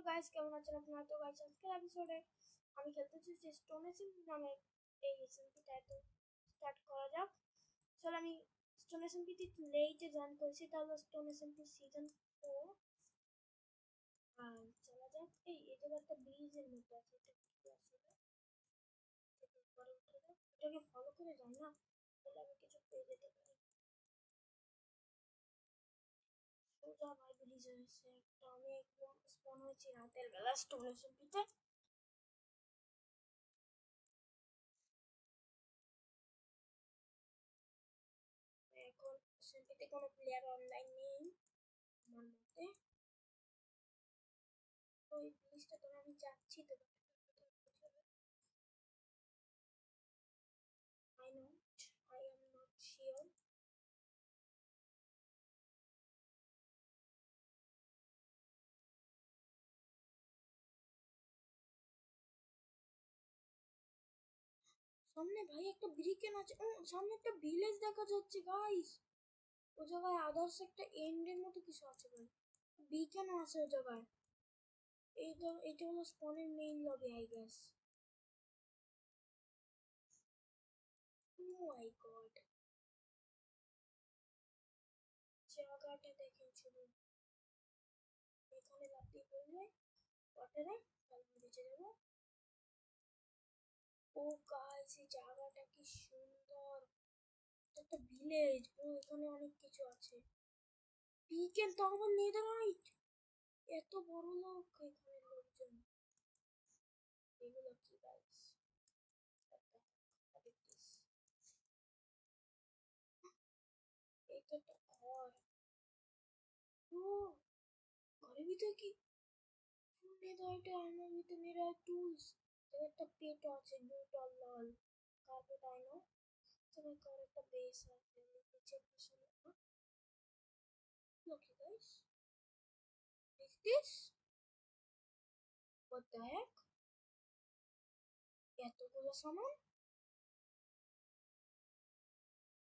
Guys, কেমন আছেন আপনারা? তো গাইস, আজকের এপিসোডে আমি খেলতে চাইছি স্টোন এসএমপি নামে এই এসএমপিটা। তো স্টার্ট করা যাক। চল, আমি স্টোন এসএমপিতে একটু লেটে জয়েন করেছি, তাহলে স্টোন এসএমপি সিজন 4। আর চলা যাক। এই জায়গায় একটা ব্রিজের মতো আছে, এটা কি আসলে? এটাকে উপরে উঠে যাক, এটাকে ফলো করে যাই না, তাহলে আমি কিছু পেয়ে যেতে পারি। সোজা ভাই ব্রিজ হয়েছে একটা, আমি একদম স্পন হয়েছি রাতের বেলা স্টোন এসএমপিতে। এখন এসএমপিতে কোনো প্লেয়ার অনলাইন নেই আমার মতে। তো এই ব্রিজটা ধরে আমি যাচ্ছি, তো I know, I am not sure. সামনে ভাই একটা ব্রিকেন আছে, ও সামনে একটা ভিলেজ দেখা যাচ্ছে গাইস। ও জায়গায় আদার্স একটা এন্ডের মতো কিছু আছে ভাই, বিকেনও আছে ও জায়গায়। এটা হলো স্পনের main lobby I guess. Oh my god, জায়গাটা দেখেন শুধু। এখানে লাফিয়ে পড়লে ওয়াটারে, তাহলে আমি বেঁচে যাবো। ও গাইস, এই জায়গাটা কি সুন্দর, একটা ভিলেজ। ও এখানে অনেক কিছু আছে, বিকেন তো আমার নেদারহাইট। এত বড় লোক এখানে লোকজন। এগুলো কি গাইস? এটা একটা ঘর। ও, ঘরের ভিতরে কি ফুল নেদারহাইট আয়নার ভিতরে নেদারহাইট টুলস। একটা পেটও আছে, বুট আর লাল কার্পেট আয়না। তবে কার একটা বেস আছে নিচের পিছনে। Look you guys, is this? What the heck? এতগুলো সামান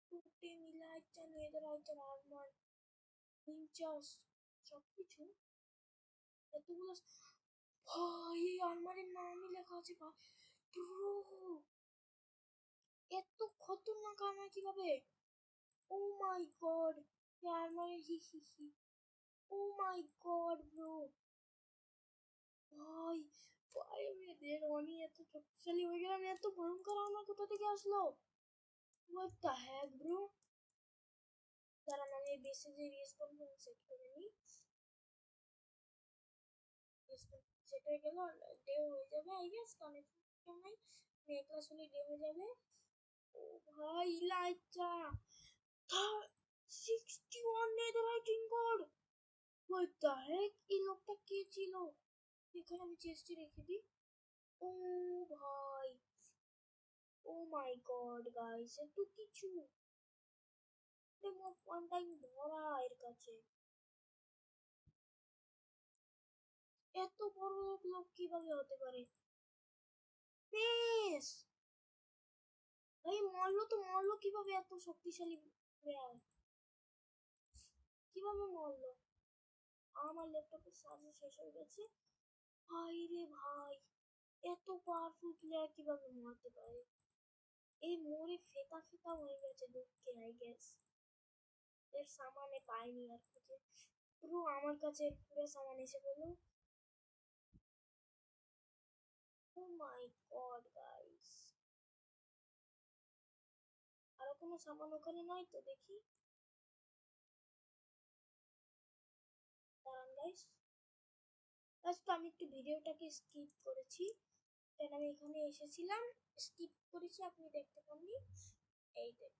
টুটে মিলাইটা নেদারহাইটের আর্মার উইঞ্চার্স সবকিছু। এতগুলো ভাই, এই আলমারির নামই লেখা আছে ভাই। ব্রো, এত খতরনাক আলমারি কিভাবে? ও মাই গড, এই আলমারি হি হি হি। ও মাই গড ব্রো, ভাই ভাই আমি এদের অনি এত শক্তিশালী হয়ে গেলাম, এত ভয়ঙ্কর আলমার কোথা থেকে আসলো? What the heck bro. দাঁড়ান, আমি এই বেসে যে রেসপন্স সেট করে নিই। সেট হয়ে গেল, ডে হয়ে যাবে আই গেস, কারণ নাই মেঘলা শুনে ডে হয়ে যাবে। ও ভাই, লাইটটা 61 নেদারহাইটিং কোড। হোয়াট দ্য হেক, এই লোকটা কে ছিল? এখানে আমি চেস্টে রেখে দিই। ও ভাই, ও মাই গড গাইস, এত কিছু ওয়ান টাইম ভরা এর কাছে। এত বড় লোক কিভাবে হতে পারে? বেশ ভাই, মরলো কিভাবে? এত শক্তিশালী প্লেয়ার কিভাবে মরলো? আমার ল্যাপটপের চার্জ শেষ হয়ে গেছে। ভাই রে ভাই, এত পাওয়ারফুল প্লেয়ার কিভাবে মরতে পারে? এই মরে ফেতা ফেতা হয়ে গেছে দুঃখে আই গেস। এর সামানে পাইনি আর খুঁজে। পুরো আমার কাছে পুরো সামান এসে বললো। ও মাই গড গাইস, আরো কোনো সামান ওখানে নাই তো দেখি। দাঁড়ান গাইস, তো আমি একটু ভিডিওটাকে স্কিপ করেছি, কারণ আমি এখানে এসেছিলাম, স্কিপ করেছি, আপনি দেখতে পাননি। এই দেখ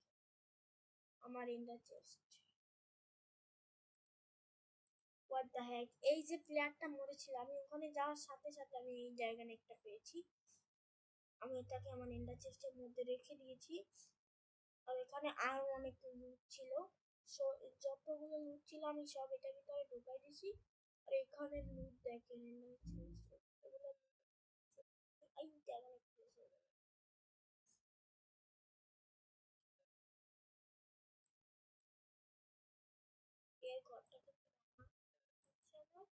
আমার ইন্ডার চেস্ট। হোয়াট দ্য হ্যাক, এই যে প্লেয়ারটা মরেছিল, আমি ওখানে যাওয়ার সাথে সাথে আমি এই জায়গা একটা পেয়েছি। আমি এটাকে আমার ইন্ডার চেস্টের মধ্যে রেখে দিয়েছি। আর এখানে আরো অনেক লুট ছিল, যতগুলো লুট ছিল আমি সব এটার ভিতরে ঢুকাই দিয়েছি। আর এখানে লুট দেখেন, এগুলো এই জায়গা এর ঘরটাকে আমার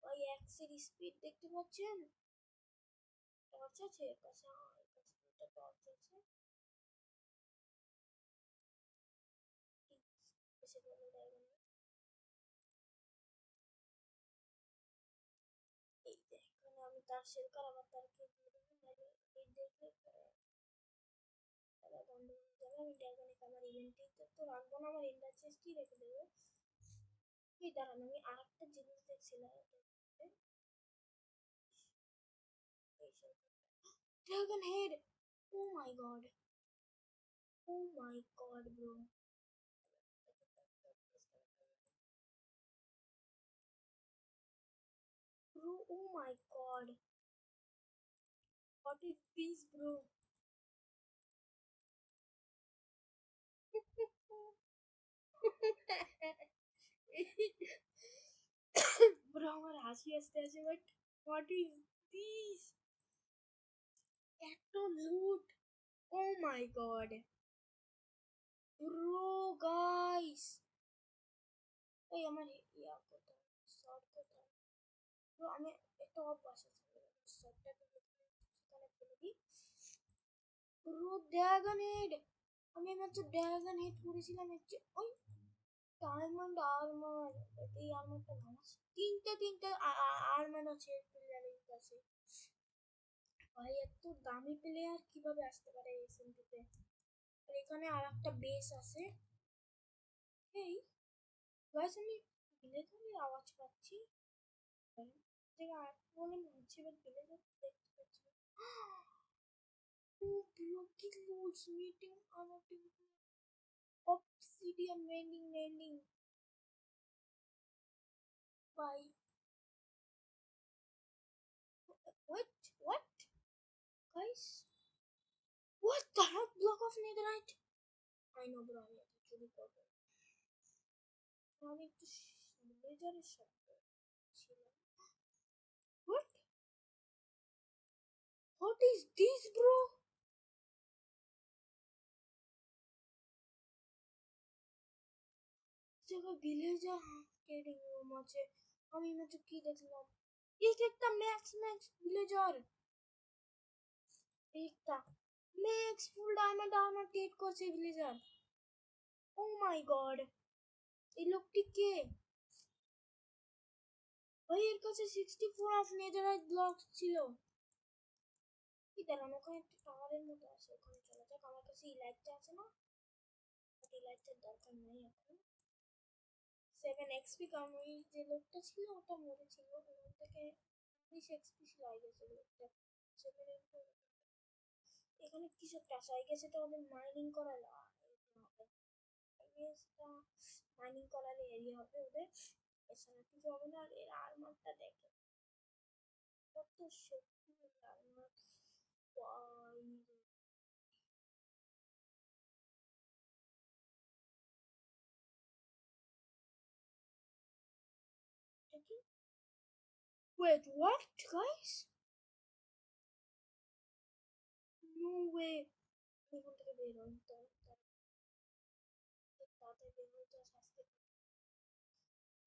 ওই ম্যাক্সের স্পিড দেখতে পাচ্ছেন? টর্চ আছে এর কাছে? এর কাছে দুটো টর্চ আছে। এসে বলে দেয় এই দেখুন আমি তার শেলকার আবার তারকে দিয়ে দেবো, নাহলে এই দেখলে তারা বন্ধ হয়ে যাবে। আমি ড্রাগনিক আমার ইভেন্টে তো রাখবো না, আমার ইন্ডার চেস্টই রেখে দেবো। এই দাঁড়ান, আমি আর একটা জিনিস দেখছিলাম। Dragon head! Oh my god, oh my god bro, bro, oh my god, what is this bro? bro আমার হাসি আসতে আছে, বাট what is this? এত লুট! oh my god bro, guys, এই আমার ইয়া কোথায়, শর্ট কোথায় bro? আমি একটা অফ বাসা শর্টটাকে সেখানে ফেলে দিই। bro dragon head! আমি মাত্র ড্রাগন হেড করেছিলাম হচ্ছে ওই ডায়মন্ড আর্মার। এই আর্মারটা ভালো, তিনটে আর্মার আছে প্লেয়ারের কাছে। ভাই এত দামি প্লেয়ার কিভাবে আসতে পারে এসএমপিতে? আর এখানে আর একটা বেস আছে। এই গাইস, আমি ভিলেজারের আওয়াজ পাচ্ছি। মনে হচ্ছে এবার ভিলেজার দেখতে পাচ্ছি। ও ব্লকি লোডস মিটিং আনাটিং অবসিডিয়ান মেন্ডিং বাই what guys, what the heck, block of netherite? I know bro, আমি এটা চুরি করবো। আমি একটু ভিলেজারের শব্দ ছিলাম। what what is this bro? জায়গায় ভিলেজার ট্রেডিং রুম আছে। আমি মাত্র কি দেখলাম, একটা ম্যাক্স ভিলেজার, একটা ম্যাক্স ফুল ডায়মন্ড আর্মার ট্রেড করছে ভিলেজার। ও মাই গড, এই লোকটি কে ভাই? এর কাছে 64 অফ নেদারাইট ব্লক ছিল। কি দাঁড়ান, ওখানে একটা টাওয়ারের মতো আছে, ওখানে চলে যাক। আমার কাছে এই লাইটটা আছে না, এই লাইটটার দরকার নেই এখন। 7 এক্সপি, কারণ ওই যে লোকটা ছিল ওটা মরেছিল, ওখান থেকে 20 এক্সপি ছিল আই গেছে লোকটা। 7 এক্সপি এখানে কিছু একটা আছে, আই গেছে, এটা ওদের মাইনিং করালে হবে। মাইনিং করালে এরিয়া হবে ওদের, এছাড়া কিছু হবে না। আর এর আর্মারটা দেখে কত শক্তি আর্মার! কি? Wait, what guys? No way! এখান থেকে বের হই, তাড়াতাড়ি বের হই, তো শাস্তি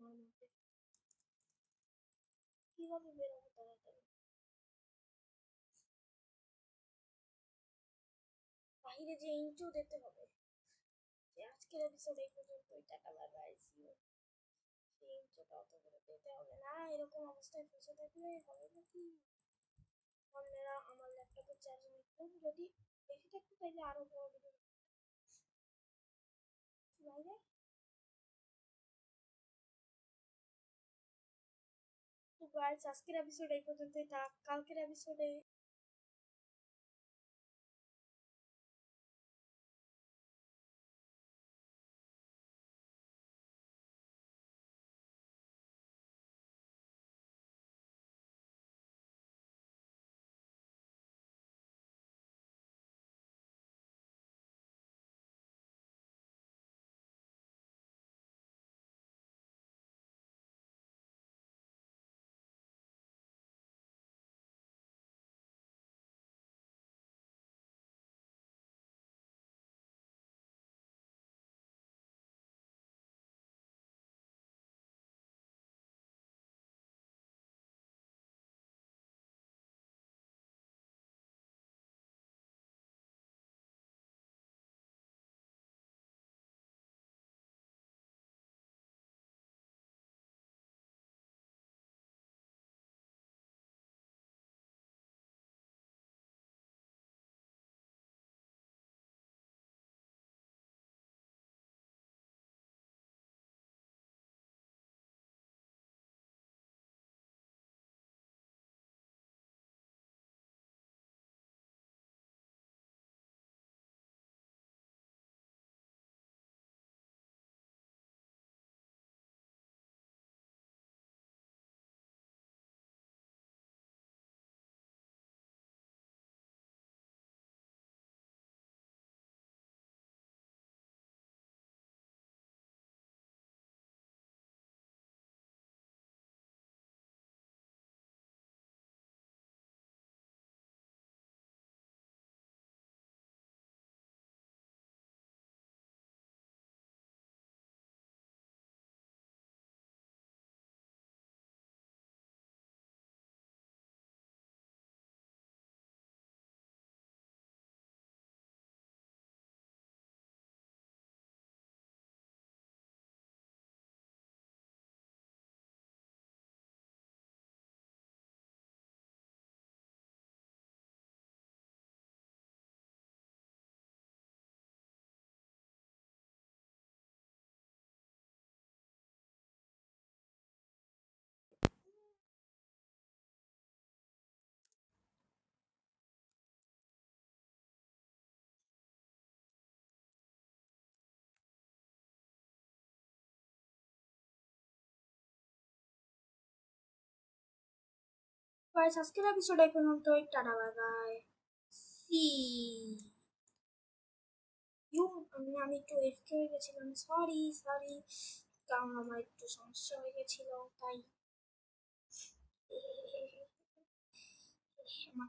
মারবে। কিভাবে বের হবো তাড়াতাড়ি? বাহিরে যে ইন্ট্রো দিতে হবে। যে আজকের এপিসোড এই পর্যন্তই, tata bye bye, see you. সেই ইন্ট্রোটা অত করে দিতে হবে না, এরকম অবস্থায় ফেসে থাকলে হবে নাকি? অন্যরা আমার ল্যাপটপের চার্জ নিতাম, যদি বেশি থাকতো তাহলে আরো বড় ভিডিও বাইরে। তো গাইস, আজকের এপিসোড এই পর্যন্তই থাক, কালকের এপিসোডে গাইস আজকের এপিসোড এই পর্যন্ত। Tata bye bye. See you. আমি একটু এফকে হয়ে গেছিলাম, সরি সরি, কারণ আমার একটু সমস্যা হয়ে গেছিল তাই। আমার